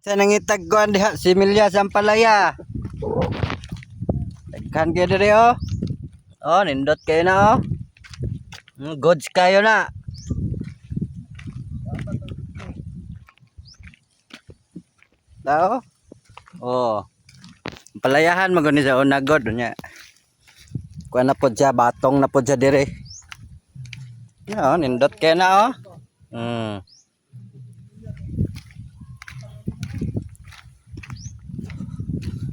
Sa nangitag kuan diha si Milya Sampalaya. Daghan kayo diri oh. Oh, nindot kayo na oh. Goods kayo na. Tao? Oh. Palayahan maguni sa unagod nya. Kuan na pod siya, batong na pod siya diri. Yo, nindot kayo na oh.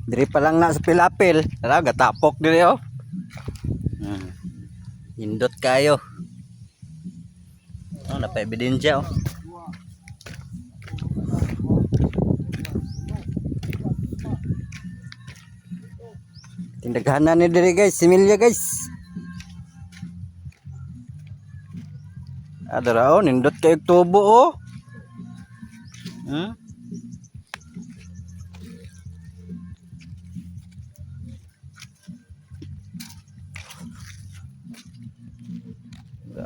Diri pa lang na sa pilapil. Tara, gatapok diri oh. Nindot kayo. Oh, napa ebidensya oh. Tindaghanan ni diri guys, similya guys. Adara oh, nindot kayo tubo oh.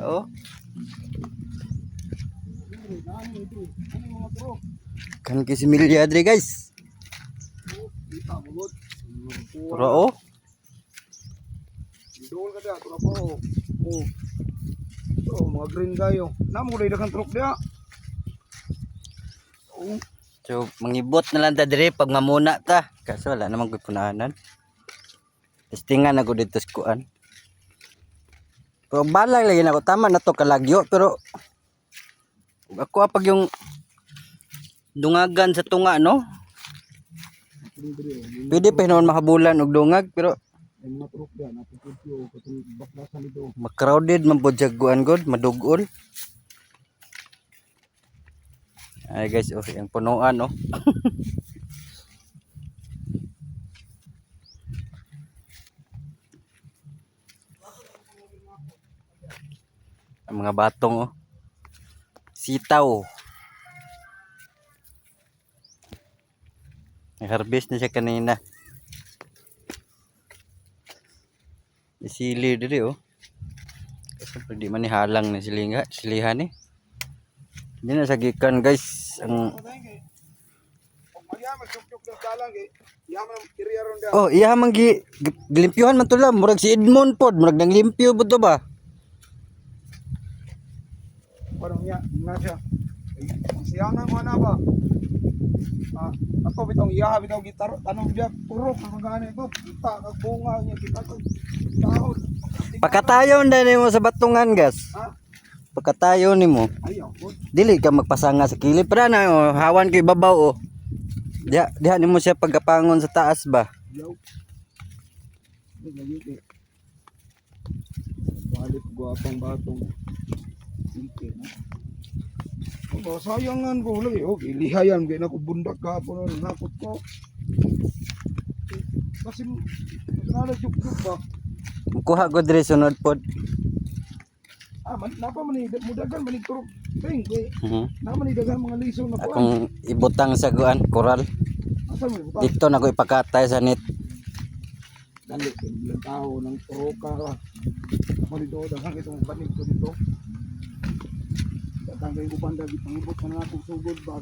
Oh. Kan si Milya diri guys. Tura oh. Idol ka dia, tura po. Oh. So, mga green kayo. Namo day daghang truck dia. Oh. So, mangibot na lang ta diri pag mamuna ta. Kaso wala namang punahanan. Testingan ako dito sa kuan. Pero balang lagi na ako, tama na to kalagyo, pero ako pag yung dungagan sa tunga no, pwede pa noon makabulan og dungag, pero makrowded man po jaguan god, madugol. Ay guys, oh, yung punuan oh. Ang mga batong oh. Sitaw. Nag-harvest na siya kanina. Isili diri oh. Kasi pwede man halang na silihan eh. Hindi na sagikan guys. Ang oh, iya man gilimpyuhan man tula, murag si Edmond pod, murag nang limpyo buto ba? Parang niya, na siya. Siyangan ko na ba? Ato bitong iya bitaw gitar, tanong dia turok ang gani ko. Kita kag bunga niya kita kag taon. Pakatayon na nimo sa batungan gas. Ha? Pakatayon nimo. Ayaw po. Dili ka magpasanga sa kilid para na oh, hawan kay babaw oh. Diha nimo siya pagkapangon sa taas ba? Ayaw. Balik guwapang batong. Oh, sayangan ko lagi. Oh, ilihayan kay nako bundak ka po nang nakot ko. Kasi nalajuk-juk ba? Kuha ko diri sunod pod. Napa man ni mudagan man ni turok. Beng, naman ni dagan mga liso na po. Akong ibutang sa kuan, koral. Asa mo ba? Dito na ko ipakatay sa net. Dali, ilang tao ng turoka ka. Ako dito, dagang itong banig ko dito. Datang kayo upanda, ipangibot ka na akong sugod ba?